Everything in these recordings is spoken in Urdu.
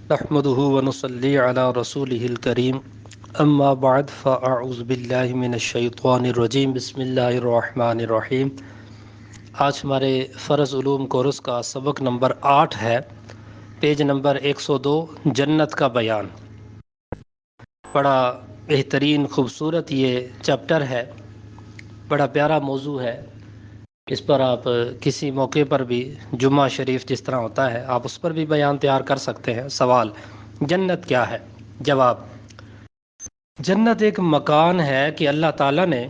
نحمده ونصلي على رسوله الكريم اما بعد فاعوذ باللہ من الشیطان الرجیم بسم اللہ الرحمن الرحیم۔ آج ہمارے فرض علوم کورس کا سبق نمبر 8 ہے، پیج نمبر 102، جنت کا بیان۔ بڑا بہترین خوبصورت یہ چیپٹر ہے، بڑا پیارا موضوع ہے۔ اس پر آپ کسی موقع پر بھی، جمعہ شریف جس طرح ہوتا ہے، آپ اس پر بھی بیان تیار کر سکتے ہیں۔ سوال: جنت کیا ہے؟ جواب: جنت ایک مکان ہے کہ اللہ تعالیٰ نے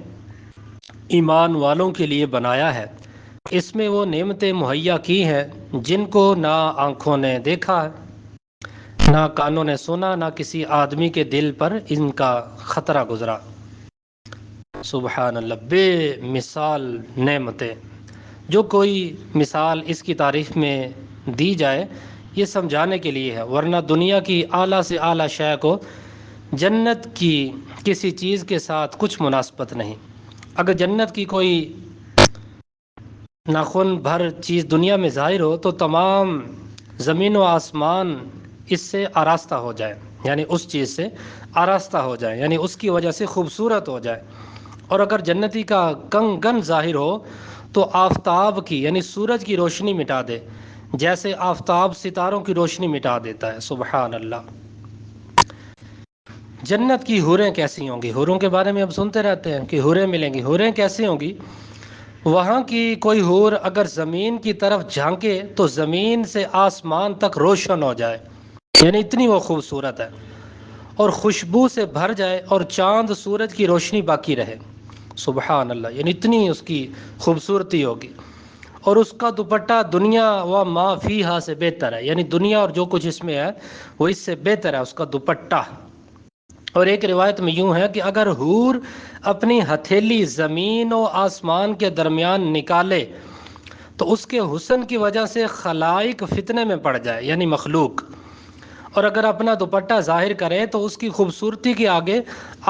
ایمان والوں کے لیے بنایا ہے۔ اس میں وہ نعمتیں مہیا کی ہیں جن کو نہ آنکھوں نے دیکھا ہے، نہ کانوں نے سنا، نہ کسی آدمی کے دل پر ان کا خطرہ گزرا۔ سبحان اللہ، بے مثال نعمتیں، جو کوئی مثال اس کی تعریف میں دی جائے یہ سمجھانے کے لیے ہے، ورنہ دنیا کی اعلیٰ سے اعلیٰ شے کو جنت کی کسی چیز کے ساتھ کچھ مناسبت نہیں۔ اگر جنت کی کوئی ناخن بھر چیز دنیا میں ظاہر ہو تو تمام زمین و آسمان اس سے آراستہ ہو جائے، یعنی اس چیز سے آراستہ ہو جائے، یعنی اس کی وجہ سے خوبصورت ہو جائے۔ اور اگر جنتی کا کنگن ظاہر ہو تو آفتاب کی یعنی سورج کی روشنی مٹا دے، جیسے آفتاب ستاروں کی روشنی مٹا دیتا ہے۔ سبحان اللہ۔ جنت کی حوریں کیسی ہوں گی؟ حوروں کے بارے میں اب سنتے رہتے ہیں کہ حوریں ملیں گی۔ حوریں کیسی ہوں گی؟ وہاں کی کوئی حور اگر زمین کی طرف جھانکے تو زمین سے آسمان تک روشن ہو جائے، یعنی اتنی وہ خوبصورت ہے، اور خوشبو سے بھر جائے اور چاند سورج کی روشنی باقی رہے۔ سبحان اللہ، یعنی اتنی اس کی خوبصورتی ہوگی، اور اس کا دوپٹہ دنیا و ما فیہا سے بہتر ہے، یعنی دنیا اور جو کچھ اس میں ہے وہ اس سے بہتر ہے اس کا دوپٹہ۔ اور ایک روایت میں یوں ہے کہ اگر حور اپنی ہتھیلی زمین و آسمان کے درمیان نکالے تو اس کے حسن کی وجہ سے خلائق فتنے میں پڑ جائے، یعنی مخلوق، اور اگر اپنا دوپٹہ ظاہر کرے تو اس کی خوبصورتی کے آگے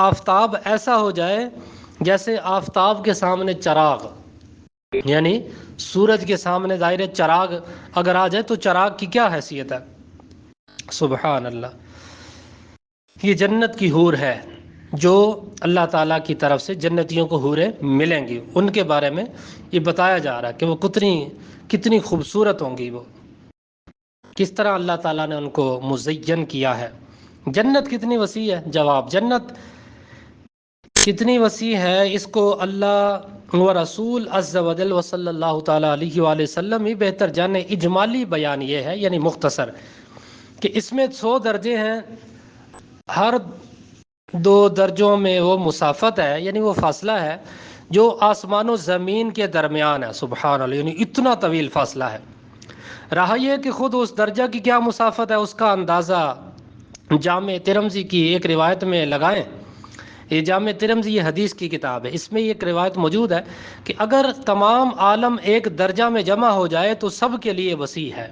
آفتاب ایسا ہو جائے جیسے آفتاب کے سامنے چراغ، یعنی سورج کے سامنے ظاہر چراغ اگر آ جائے تو چراغ کی کیا حیثیت ہے۔ سبحان اللہ۔ یہ جنت کی حور ہے جو اللہ تعالیٰ کی طرف سے جنتیوں کو حوریں ملیں گی، ان کے بارے میں یہ بتایا جا رہا ہے کہ وہ کتنی خوبصورت ہوں گی، وہ کس طرح اللہ تعالیٰ نے ان کو مزین کیا ہے۔ جنت کتنی وسیع ہے؟ جواب: جنت کتنی وسیع ہے اس کو اللہ و رسول عز و جل و صلی اللہ تعالیٰ علیہ وآلہ وسلم ہی بہتر جانے۔ اجمالی بیان یہ ہے، یعنی مختصر، کہ اس میں 100 درجے ہیں، ہر 2 درجوں میں وہ مسافت ہے، یعنی وہ فاصلہ ہے جو آسمان و زمین کے درمیان ہے۔ سبحان اللہ، یعنی اتنا طویل فاصلہ ہے۔ رہا یہ کہ خود اس درجہ کی کیا مسافت ہے، اس کا اندازہ جامع ترمذی کی ایک روایت میں لگائیں۔ یہ جامع ترمذی یہ حدیث کی کتاب ہے، اس میں ایک روایت موجود ہے کہ اگر تمام عالم ایک درجہ میں جمع ہو جائے تو سب کے لیے وسیع ہے،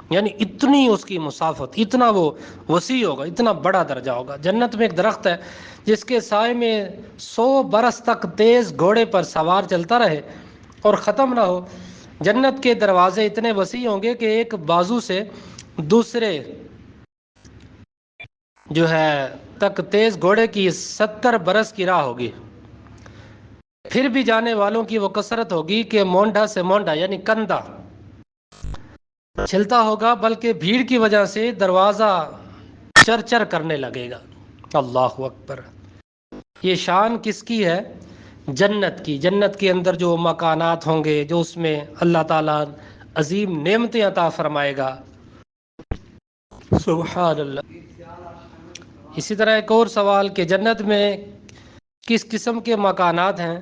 یعنی اتنی اس کی مسافت، اتنا وہ وسیع ہوگا، اتنا بڑا درجہ ہوگا۔ جنت میں ایک درخت ہے جس کے سائے میں 100 برس تک تیز گھوڑے پر سوار چلتا رہے اور ختم نہ ہو۔ جنت کے دروازے اتنے وسیع ہوں گے کہ ایک بازو سے دوسرے جو ہے تک تیز گھوڑے کی 70 برس کی راہ ہوگی۔ پھر بھی جانے والوں کی وہ کثرت ہوگی کہ مونڈا سے مونڈا، یعنی کندھا چلتا ہوگا، بلکہ بھیڑ کی وجہ سے دروازہ چر چر کرنے لگے گا۔ اللہ اکبر۔ یہ شان کس کی ہے؟ جنت کی۔ جنت کے اندر جو مکانات ہوں گے، جو اس میں اللہ تعالیٰ عظیم نعمتیں عطا فرمائے گا۔ سبحان اللہ۔ اسی طرح ایک اور سوال کہ جنت میں کس قسم کے مکانات ہیں،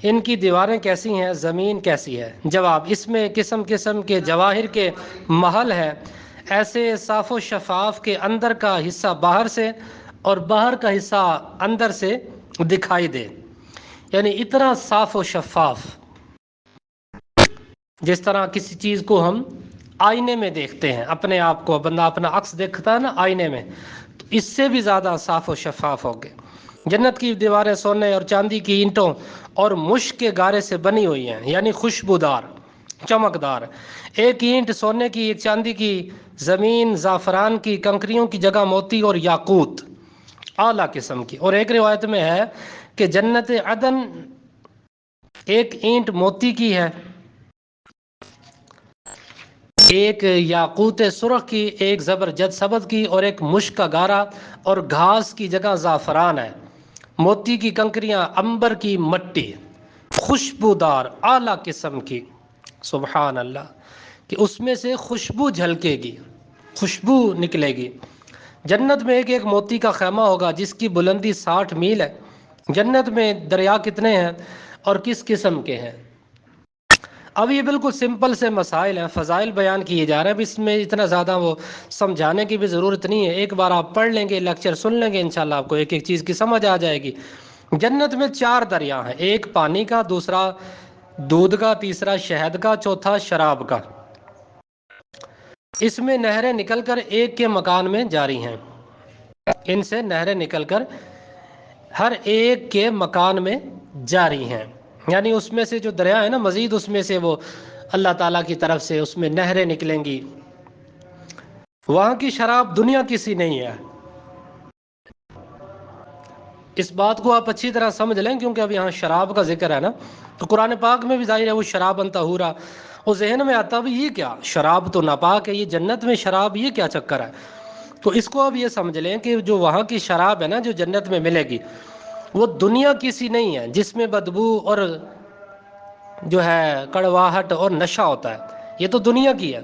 ان کی دیواریں کیسی ہیں، زمین کیسی ہے؟ جواب: اس میں قسم قسم کے جواہر کے محل ہیں، ایسے صاف و شفاف کے اندر کا حصہ باہر سے اور باہر کا حصہ اندر سے دکھائی دے، یعنی اتنا صاف و شفاف، جس طرح کسی چیز کو ہم آئینے میں دیکھتے ہیں، اپنے آپ کو بندہ اپنا عکس دیکھتا ہے نا آئینے میں، تو اس سے بھی زیادہ صاف و شفاف ہوگے۔ جنت کی دیواریں سونے اور چاندی کی اینٹوں اور مشک کے گارے سے بنی ہوئی ہیں، یعنی خوشبودار۔ چمکدار، ایک اینٹ سونے کی، ایک چاندی کی، زمین زعفران کی، کنکریوں کی جگہ موتی اور یاقوت، اعلیٰ قسم کی۔ اور ایک روایت میں ہے کہ جنت عدن ایک اینٹ موتی کی ہے، ایک یاقوت سرخ کی، ایک زبرجد سبز کی، اور ایک مشک کا گارا اور گھاس کی جگہ زعفران ہے، موتی کی کنکریاں، عنبر کی مٹی، خوشبودار اعلیٰ قسم کی۔ سبحان اللہ، کہ اس میں سے خوشبو جھلکے گی، خوشبو نکلے گی۔ جنت میں ایک ایک موتی کا خیمہ ہوگا جس کی بلندی 60 میل ہے۔ جنت میں دریا کتنے ہیں اور کس قسم کے ہیں؟ اب یہ بالکل سمپل سے مسائل ہیں، فضائل بیان کیے جا رہے ہیں، اب اس میں اتنا زیادہ وہ سمجھانے کی بھی ضرورت نہیں ہے، ایک بار آپ پڑھ لیں گے، لیکچر سن لیں گے، انشاءاللہ آپ کو ایک ایک چیز کی سمجھ آ جائے گی۔ جنت میں 4 دریا ہیں، ایک پانی کا، دوسرا دودھ کا، تیسرا شہد کا، چوتھا شراب کا۔ اس میں نہریں نکل کر ایک کے مکان میں جاری ہیں، ان سے نہریں نکل کر ہر ایک کے مکان میں جاری ہیں، یعنی اس میں سے جو دریا ہے نا، مزید اس میں سے وہ اللہ تعالیٰ کی طرف سے اس میں نہریں نکلیں گی۔ وہاں کی شراب دنیا کی سی نہیں ہے، اس بات کو آپ اچھی طرح سمجھ لیں، کیونکہ اب یہاں شراب کا ذکر ہے نا، تو قرآن پاک میں بھی ظاہر ہے وہ شراب طہورا، وہ ذہن میں آتا بھی یہ کیا، شراب تو ناپاک ہے، یہ جنت میں شراب، یہ کیا چکر ہے؟ تو اس کو اب یہ سمجھ لیں کہ جو وہاں کی شراب ہے نا جو جنت میں ملے گی، وہ دنیا کی سی نہیں ہے جس میں بدبو اور جو ہے کڑواہٹ اور نشہ ہوتا ہے، یہ تو دنیا کی ہے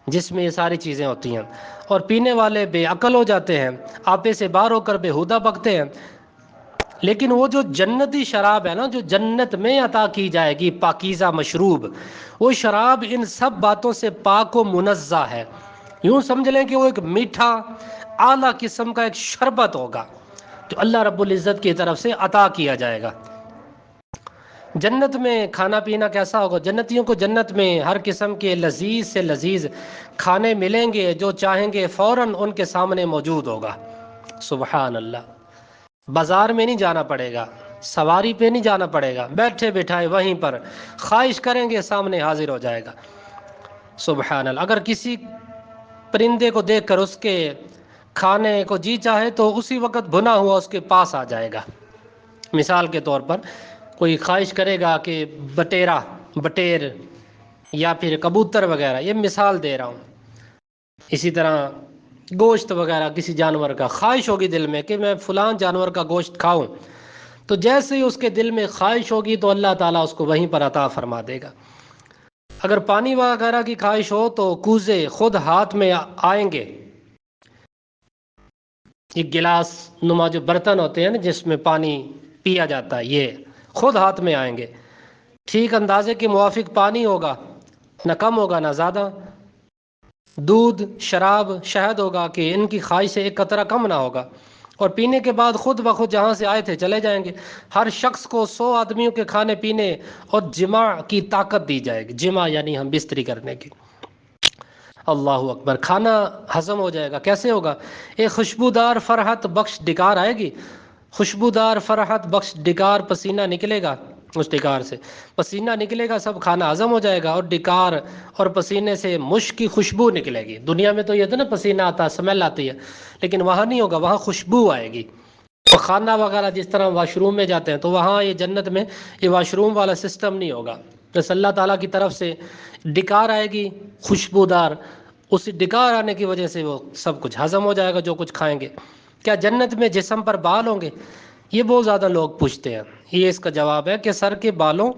جس میں یہ ساری چیزیں ہوتی ہیں، اور پینے والے بے عقل ہو جاتے ہیں، آپے سے باہر ہو کر بےہودہ بکتے ہیں۔ لیکن وہ جو جنتی شراب ہے نا، جو جنت میں عطا کی جائے گی، پاکیزہ مشروب، وہ شراب ان سب باتوں سے پاک و منزہ ہے، یوں سمجھ لیں کہ وہ ایک میٹھا اعلیٰ قسم کا ایک شربت ہوگا جو اللہ رب العزت کی طرف سے عطا کیا جائے گا۔ جنت میں کھانا پینا کیسا ہوگا؟ جنتیوں کو جنت میں ہر قسم کے لذیذ سے لذیذ کھانے ملیں گے، جو چاہیں گے فوراً ان کے سامنے موجود ہوگا۔ سبحان اللہ، بازار میں نہیں جانا پڑے گا، سواری پہ نہیں جانا پڑے گا، بیٹھے بٹھائے وہیں پر خواہش کریں گے سامنے حاضر ہو جائے گا۔ سبحان اللہ، اگر کسی پرندے کو دیکھ کر اس کے کھانے کو جی چاہے تو اسی وقت بھنا ہوا اس کے پاس آ جائے گا۔ مثال کے طور پر کوئی خواہش کرے گا کہ بٹیر یا پھر کبوتر وغیرہ، یہ مثال دے رہا ہوں، اسی طرح گوشت وغیرہ کسی جانور کا خواہش ہوگی دل میں کہ میں فلان جانور کا گوشت کھاؤں، تو جیسے ہی اس کے دل میں خواہش ہوگی تو اللہ تعالیٰ اس کو وہیں پر عطا فرما دے گا۔ اگر پانی وغیرہ کی خواہش ہو تو کوزے خود ہاتھ میں آئیں گے، یہ گلاس نما جو برتن ہوتے ہیں نا جس میں پانی پیا جاتا ہے، یہ خود ہاتھ میں آئیں گے، ٹھیک اندازے کے موافق پانی ہوگا، نہ کم ہوگا نہ زیادہ، دودھ، شراب، شہد ہوگا کہ ان کی خواہش سے ایک قطرہ کم نہ ہوگا، اور پینے کے بعد خود بخود جہاں سے آئے تھے چلے جائیں گے۔ ہر شخص کو 100 آدمیوں کے کھانے پینے اور جماع کی طاقت دی جائے گی، جماع یعنی ہم بستری کرنے کی۔ اللہ اکبر، کھانا ہضم ہو جائے گا، کیسے ہوگا؟ ایک خوشبودار فرحت بخش ڈکار آئے گی، خوشبودار فرحت بخش ڈکار، پسینہ نکلے گا، اس ڈکار سے پسینہ نکلے گا، سب کھانا ہضم ہو جائے گا، اور ڈکار اور پسینے سے مشک کی خوشبو نکلے گی۔ دنیا میں تو یہ تھا نا پسینہ آتا ہے، سمیل آتی ہے، لیکن وہاں نہیں ہوگا، وہاں خوشبو آئے گی۔ اور کھانا وغیرہ جس طرح واش روم میں جاتے ہیں تو وہاں یہ جنت میں یہ واش روم والا سسٹم نہیں ہوگا، بس اللہ تعالیٰ کی طرف سے ڈکار آئے گی خوشبودار، اسی ڈکار آنے کی وجہ سے وہ سب کچھ ہضم ہو جائے گا جو کچھ کھائیں گے۔ کیا جنت میں جسم پر بال ہوں گے؟ یہ بہت زیادہ لوگ پوچھتے ہیں، یہ اس کا جواب ہے کہ سر کے بالوں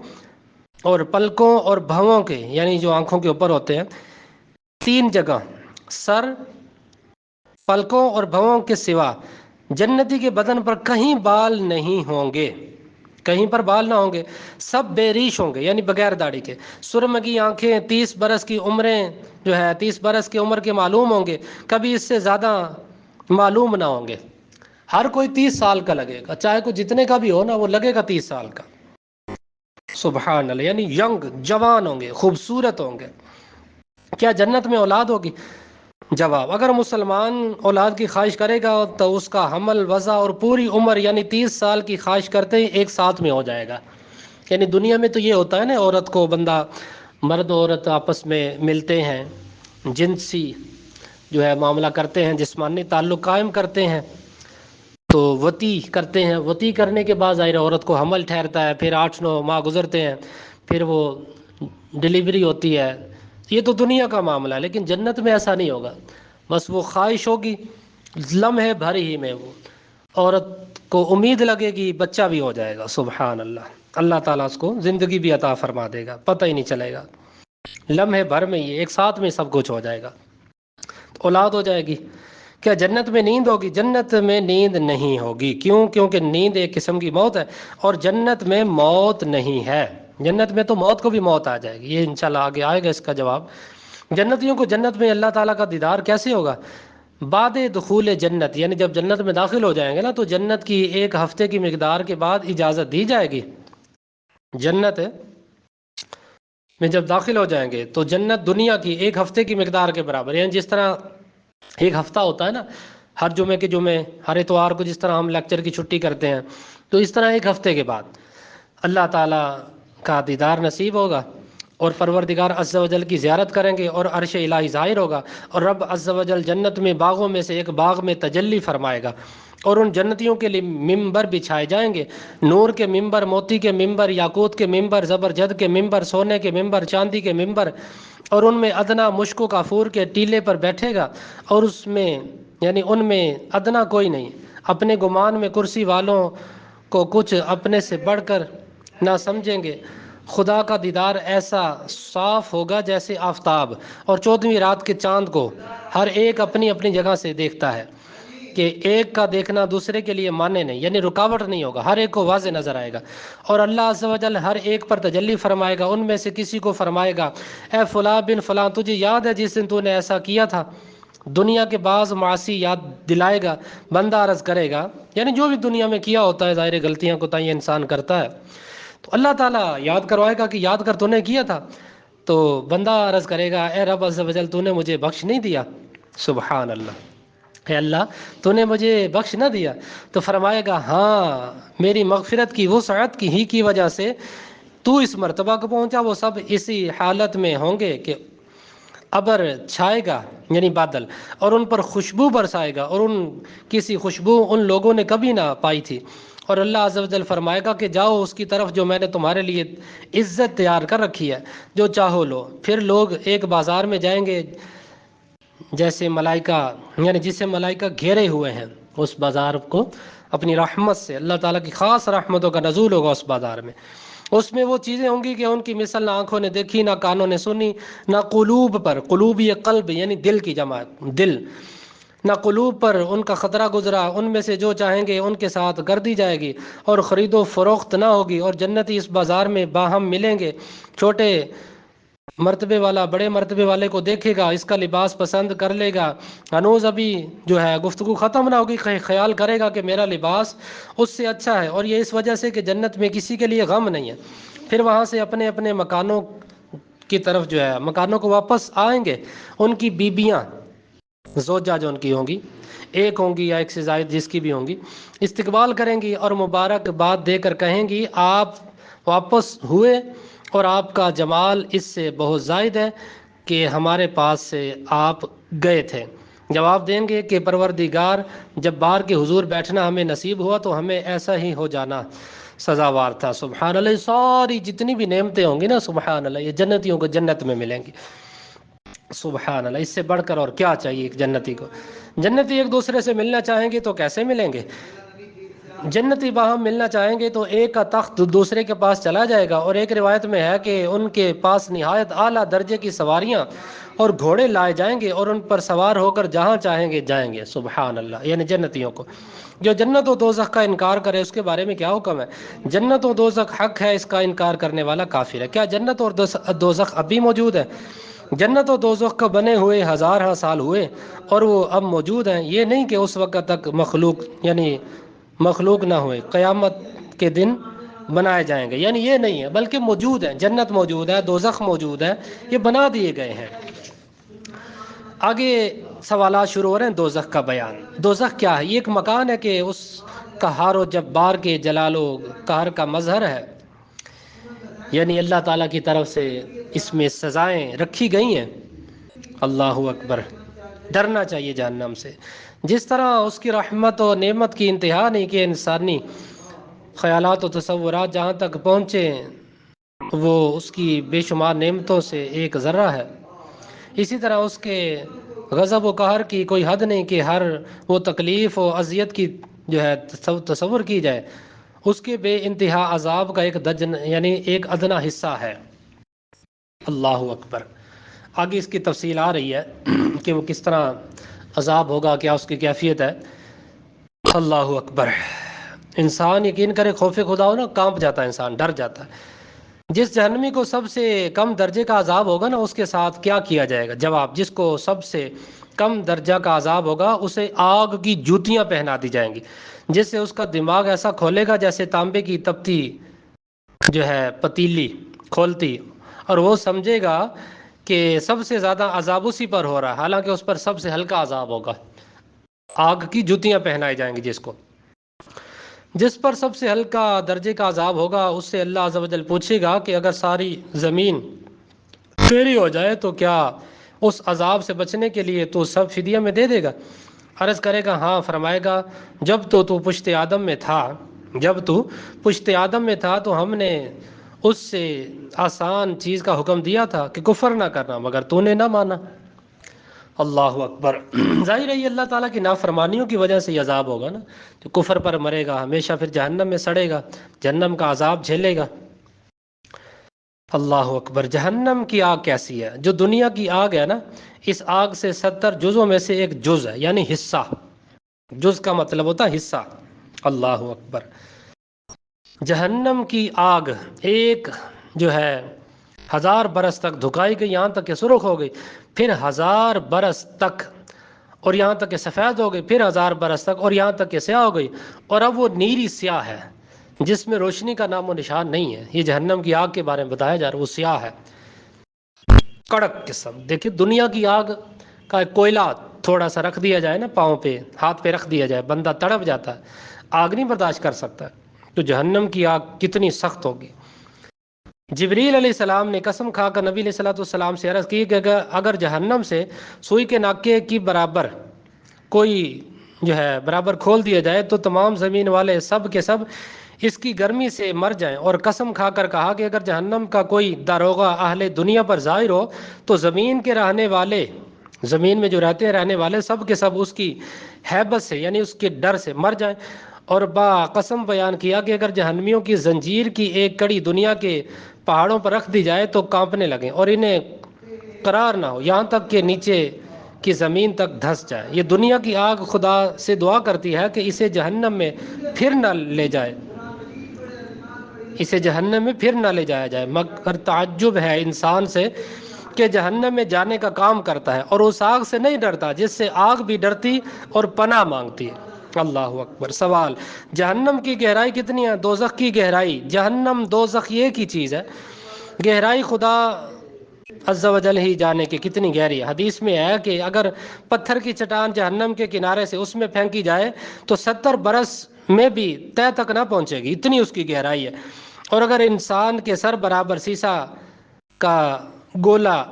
اور پلکوں اور بھووں کے، یعنی جو آنکھوں کے اوپر ہوتے ہیں، 3 جگہ، سر، پلکوں اور بھووں کے سوا جنتی کے بدن پر کہیں بال نہیں ہوں گے، کہیں پر بال نہ ہوں گے، سب بے ریش ہوں گے، یعنی بغیر داڑھی کے، سرمگی آنکھیں، 30 برس کی عمریں جو ہے 30 برس کی عمر کے معلوم ہوں گے، کبھی اس سے زیادہ معلوم نہ ہوں گے، ہر کوئی 30 سال کا لگے گا، چاہے کوئی جتنے کا بھی ہو نا، وہ لگے گا 30 سال کا۔ سبحان اللہ، یعنی ینگ، جوان ہوں گے، خوبصورت ہوں گے۔ کیا جنت میں اولاد ہوگی؟ جواب، اگر مسلمان اولاد کی خواہش کرے گا تو اس کا حمل، وضع اور پوری عمر یعنی 30 سال کی خواہش کرتے ہی ایک ساتھ میں ہو جائے گا۔ یعنی دنیا میں تو یہ ہوتا ہے نا، عورت کو بندہ مرد و عورت آپس میں ملتے ہیں، جنسی جو ہے معاملہ کرتے ہیں، جسمانی تعلق قائم کرتے ہیں، تو وطی کرتے ہیں، وطی کرنے کے بعد ظاہر عورت کو حمل ٹھہرتا ہے، پھر 8-9 ماہ گزرتے ہیں، پھر وہ ڈلیوری ہوتی ہے۔ یہ تو دنیا کا معاملہ ہے، لیکن جنت میں ایسا نہیں ہوگا۔ بس وہ خواہش ہوگی لمحے بھر ہی میں، وہ عورت کو امید لگے گی بچہ بھی ہو جائے گا، سبحان اللہ، اللہ تعالیٰ اس کو زندگی بھی عطا فرما دے گا، پتہ ہی نہیں چلے گا، لمحے بھر میں یہ ایک ساتھ میں سب کچھ ہو جائے گا، اولاد ہو جائے گی۔ کیا جنت میں نیند ہوگی؟ جنت میں نیند نہیں ہوگی۔ کیوں؟ کیونکہ نیند ایک قسم کی موت ہے، اور جنت میں موت نہیں ہے۔ جنت میں تو موت کو بھی موت آ جائے گی، یہ انشاءاللہ آگے آئے گا اس کا جواب۔ جنتیوں کو جنت میں اللہ تعالیٰ کا دیدار کیسے ہوگا؟ بعد دخول جنت، یعنی جب جنت میں داخل ہو جائیں گے نا، تو جنت کی 1 ہفتے کی مقدار کے بعد اجازت دی جائے گی۔ جنت میں جب داخل ہو جائیں گے تو جنت دنیا کی 1 ہفتے کی مقدار کے برابر، یعنی جس طرح 1 ہفتہ ہوتا ہے نا، ہر جمعے کے جمعے، ہر اتوار کو جس طرح ہم لیکچر کی چھٹی کرتے ہیں، تو اس طرح 1 ہفتے کے بعد اللہ تعالیٰ کا دیدار نصیب ہوگا، اور پروردگار عز و جل کی زیارت کریں گے، اور عرش الہی ظاہر ہوگا، اور رب عز و جل جنت میں باغوں میں سے ایک باغ میں تجلی فرمائے گا، اور ان جنتیوں کے لیے ممبر بچھائے جائیں گے، نور کے ممبر، موتی کے ممبر، یاقوت کے ممبر، زبرجد کے ممبر، سونے کے ممبر، چاندی کے ممبر، اور ان میں ادنا مشک و کافور کے ٹیلے پر بیٹھے گا، اور اس میں یعنی ان میں ادنا کوئی نہیں، اپنے گمان میں کرسی والوں کو کچھ اپنے سے بڑھ کر نہ سمجھیں گے۔ خدا کا دیدار ایسا صاف ہوگا جیسے آفتاب اور 14ویں رات کے چاند کو ہر ایک اپنی اپنی جگہ سے دیکھتا ہے، کہ ایک کا دیکھنا دوسرے کے لیے مانے نہیں، یعنی رکاوٹ نہیں ہوگا، ہر ایک کو واضح نظر آئے گا، اور اللہ عز و جل ہر ایک پر تجلی فرمائے گا۔ ان میں سے کسی کو فرمائے گا، اے فلاں بن فلاں، تجھے یاد ہے جس دن تو نے ایسا کیا تھا؟ دنیا کے بعض معاصی یاد دلائے گا، بندہ عرض کرے گا، یعنی جو بھی دنیا میں کیا ہوتا ہے، ظاہر غلطیاں کوتاہیاں انسان کرتا ہے، تو اللہ تعالیٰ یاد کروائے گا کہ یاد کر تو نے کیا تھا، تو بندہ عرض کرے گا، اے رب عز و جل تو نے مجھے بخش نہیں دیا، سبحان اللہ، اے اللہ تو نے مجھے بخش نہ دیا، تو فرمائے گا ہاں، میری مغفرت کی وسعت کی ہی کی وجہ سے تو اس مرتبہ کو پہنچا۔ وہ سب اسی حالت میں ہوں گے کہ ابر چھائے گا، یعنی بادل، اور ان پر خوشبو برسائے گا، اور ان کسی خوشبو ان لوگوں نے کبھی نہ پائی تھی، اور اللہ عز و جل فرمائے گا کہ جاؤ اس کی طرف جو میں نے تمہارے لیے عزت تیار کر رکھی ہے، جو چاہو لو۔ پھر لوگ ایک بازار میں جائیں گے جیسے ملائکہ، یعنی جسے ملائکہ گھیرے ہوئے ہیں، اس بازار کو اپنی رحمت سے، اللہ تعالیٰ کی خاص رحمتوں کا نزول ہوگا اس بازار میں۔ اس میں وہ چیزیں ہوں گی کہ ان کی مثل نہ آنکھوں نے دیکھی، نہ کانوں نے سنی، نہ قلوب پر، قلوب یہ قلب یعنی دل کی جمع، دل، نہ قلوب پر ان کا خطرہ گزرا۔ ان میں سے جو چاہیں گے ان کے ساتھ کر دی جائے گی، اور خرید و فروخت نہ ہوگی، اور جنتی اس بازار میں باہم ملیں گے، چھوٹے مرتبے والا بڑے مرتبے والے کو دیکھے گا، اس کا لباس پسند کر لے گا، ہنوز ابھی جو ہے گفتگو ختم نہ ہوگی، خیال کرے گا کہ میرا لباس اس سے اچھا ہے، اور یہ اس وجہ سے کہ جنت میں کسی کے لیے غم نہیں ہے۔ پھر وہاں سے اپنے اپنے مکانوں کی طرف جو ہے مکانوں کو واپس آئیں گے، ان کی بیبیاں زوجہ جو ان کی ہوں گی، ایک ہوں گی یا ایک سے زائد جس کی بھی ہوں گی، استقبال کریں گی اور مبارک بات دے کر کہیں گی آپ واپس ہوئے، اور آپ کا جمال اس سے بہت زائد ہے کہ ہمارے پاس سے آپ گئے تھے۔ جواب دیں گے کہ پروردگار، جب بار کے حضور بیٹھنا ہمیں نصیب ہوا تو ہمیں ایسا ہی ہو جانا سزاوار تھا۔ سبحان اللہ، ساری جتنی بھی نعمتیں ہوں گی نا، سبحان اللہ، یہ جنتیوں کو جنت میں ملیں گی، سبحان اللہ، اس سے بڑھ کر اور کیا چاہیے ایک جنتی کو۔ جنتی ایک دوسرے سے ملنا چاہیں گے تو کیسے ملیں گے؟ جنتی باہم ملنا چاہیں گے تو ایک کا تخت دوسرے کے پاس چلا جائے گا، اور ایک روایت میں ہے کہ ان کے پاس نہایت اعلیٰ درجے کی سواریاں اور گھوڑے لائے جائیں گے، اور ان پر سوار ہو کر جہاں چاہیں گے جائیں گے، سبحان اللہ، یعنی جنتیوں کو۔ جو جنت و دوزخ کا انکار کرے اس کے بارے میں کیا حکم ہے؟ جنت و دوزخ حق ہے، اس کا انکار کرنے والا کافر ہے۔ کیا جنت اور دوزخ اب بھی موجود ہے؟ جنت و دوزخ کا بنے ہوئے ہزارہ سال ہوئے، اور وہ اب موجود ہیں، یہ نہیں کہ اس وقت تک مخلوق نہ ہوئے، قیامت کے دن بنائے جائیں گے، یعنی یہ نہیں ہے، بلکہ موجود ہیں، جنت موجود ہے، دوزخ موجود ہے، یہ بنا دیے گئے ہیں۔ آگے سوالات شروع ہو رہے ہیں دوزخ کا بیان۔ دوزخ کیا ہے؟ یہ ایک مکان ہے کہ اس قہار و جبار کے جلال و قہر کا مظہر ہے، یعنی اللہ تعالیٰ کی طرف سے اس میں سزائیں رکھی گئی ہیں۔ اللہ اکبر، ڈرنا چاہیے جہنم سے۔ جس طرح اس کی رحمت و نعمت کی انتہا نہیں کہ انسانی خیالات و تصورات جہاں تک پہنچے وہ اس کی بے شمار نعمتوں سے ایک ذرہ ہے، اسی طرح اس کے غضب و قہر کی کوئی حد نہیں کہ ہر وہ تکلیف و اذیت کی جو ہے تصور کی جائے اس کے بے انتہا عذاب کا ایک یعنی ایک ادنا حصہ ہے۔ اللہ اکبر۔ آگے اس کی تفصیل آ رہی ہے کہ وہ کس طرح عذاب ہوگا، کیا اس کی کیفیت ہے۔ اللہ اکبر۔ انسان یقین کرے خوف خدا ہو نا، کانپ جاتا ہے انسان، ڈر جاتا ہے۔ جس جہنمی کو سب سے کم درجے کا عذاب ہوگا نا، اس کے ساتھ کیا کیا جائے گا؟ جواب: جس کو سب سے کم درجہ کا عذاب ہوگا اسے آگ کی جوتیاں پہنا دی جائیں گی، جس سے اس کا دماغ ایسا کھولے گا جیسے تانبے کی تپتی جو ہے پتیلی کھولتی، اور وہ سمجھے گا کہ سب سے زیادہ عذاب اسی پر ہو رہا ہے، حالانکہ اس پر سب سے ہلکا عذاب ہوگا۔ آگ کی جوتیاں پہنائی جائیں گی جس پر سب سے ہلکا درجے کا عذاب ہوگا، اس سے اللہ عز و جل پوچھے گا کہ اگر ساری زمین تیری ہو جائے تو کیا اس عذاب سے بچنے کے لیے تو سب فدیہ میں دے دے گا؟ عرض کرے گا ہاں۔ فرمائے گا جب تو پشت آدم میں تھا تو ہم نے اس سے آسان چیز کا حکم دیا تھا کہ کفر نہ کرنا، مگر تو نے نہ مانا۔ اللہ اکبر۔ ظاہر ہے یہ اللہ تعالیٰ کی نافرمانیوں کی وجہ سے یہ عذاب ہوگا نا، جو کفر پر مرے گا ہمیشہ پھر جہنم میں سڑے گا، جہنم کا عذاب جھیلے گا۔ اللہ اکبر۔ جہنم کی آگ کیسی ہے؟ جو دنیا کی آگ ہے نا، اس آگ سے 70 جزوں میں سے ایک جز ہے، یعنی حصہ۔ جز کا مطلب ہوتا ہے حصہ۔ اللہ اکبر۔ جہنم کی آگ ایک جو ہے 1000 برس تک دھکائی گئی، یہاں تک کہ سرخ ہو گئی، پھر 1000 برس تک اور یہاں تک کہ سفید ہو گئی، پھر 1000 برس تک اور یہاں تک کہ سیاہ ہو گئی، اور اب وہ نیری سیاہ ہے جس میں روشنی کا نام و نشان نہیں ہے۔ یہ جہنم کی آگ کے بارے میں بتایا جا رہا ہے، وہ سیاہ ہے، کڑک قسم۔ دیکھیں دنیا کی آگ کا کوئلہ تھوڑا سا رکھ دیا جائے نا پاؤں پہ، ہاتھ پہ رکھ دیا جائے، بندہ تڑپ جاتا ہے، آگ نہیں برداشت کر سکتا۔ تو جہنم کی آگ کتنی سخت ہوگی۔ جبریل علیہ السلام نے قسم کھا کر نبی علیہ السلام سے عرض کی کہ اگر جہنم سے سوئی کے ناکے کی برابر کوئی جو ہے برابر کھول دیا جائے تو تمام زمین والے سب کے سب اس کی گرمی سے مر جائیں، اور قسم کھا کر کہا کہ اگر جہنم کا کوئی داروغہ اہل دنیا پر ظاہر ہو تو زمین کے رہنے والے، زمین میں جو رہتے ہیں رہنے والے سب کے سب اس کی ہیبت سے یعنی اس کے ڈر سے مر جائیں۔ اور با قسم بیان کیا کہ اگر جہنمیوں کی زنجیر کی ایک کڑی دنیا کے پہاڑوں پر رکھ دی جائے تو کانپنے لگیں اور انہیں قرار نہ ہو، یہاں تک کہ نیچے کی زمین تک دھس جائے۔ یہ دنیا کی آگ خدا سے دعا کرتی ہے کہ اسے جہنم میں پھر نہ لے جائے، اسے جہنم میں پھر نہ لے جایا جائے، مگر تعجب ہے انسان سے کہ جہنم میں جانے کا کام کرتا ہے اور اس آگ سے نہیں ڈرتا جس سے آگ بھی ڈرتی اور پناہ مانگتی ہے۔ اللہ اکبر۔ سوال: جہنم کی گہرائی کتنی ہے؟ دوزخ کی گہرائی، جہنم دوزخ یہ کی چیز ہے، گہرائی خدا عز و جل ہی جانے کہ کتنی گہری ہے۔ حدیث میں ہے کہ اگر پتھر کی چٹان جہنم کے کنارے سے اس میں پھینکی جائے تو 70 برس میں بھی تہ تک نہ پہنچے گی، اتنی اس کی گہرائی ہے۔ اور اگر انسان کے سر برابر سیسا کا گولا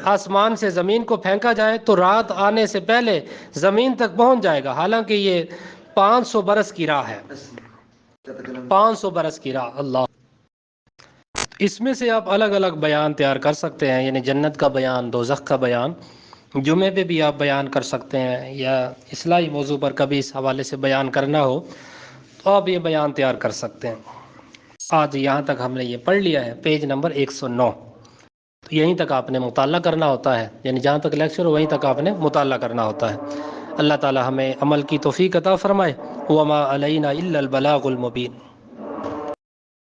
آسمان سے زمین کو پھینکا جائے تو رات آنے سے پہلے زمین تک پہنچ جائے گا، حالانکہ یہ 500 برس کی راہ ہے، 500 برس کی راہ۔ اللہ، اس میں سے آپ الگ الگ بیان تیار کر سکتے ہیں، یعنی جنت کا بیان، دوزخ کا بیان، جمعے پہ بھی آپ بیان کر سکتے ہیں، یا اصلاحی موضوع پر کبھی اس حوالے سے بیان کرنا ہو تو آپ یہ بیان تیار کر سکتے ہیں۔ آج یہاں تک ہم نے یہ پڑھ لیا ہے، پیج نمبر 109۔ تو یہیں تک آپ نے مطالعہ کرنا ہوتا ہے، یعنی جہاں تک لیکچر ہو وہیں تک آپ نے مطالعہ کرنا ہوتا ہے۔ اللہ تعالی ہمیں عمل کی توفیق عطا فرمائے۔ وما علینا الا البلاغ المبین۔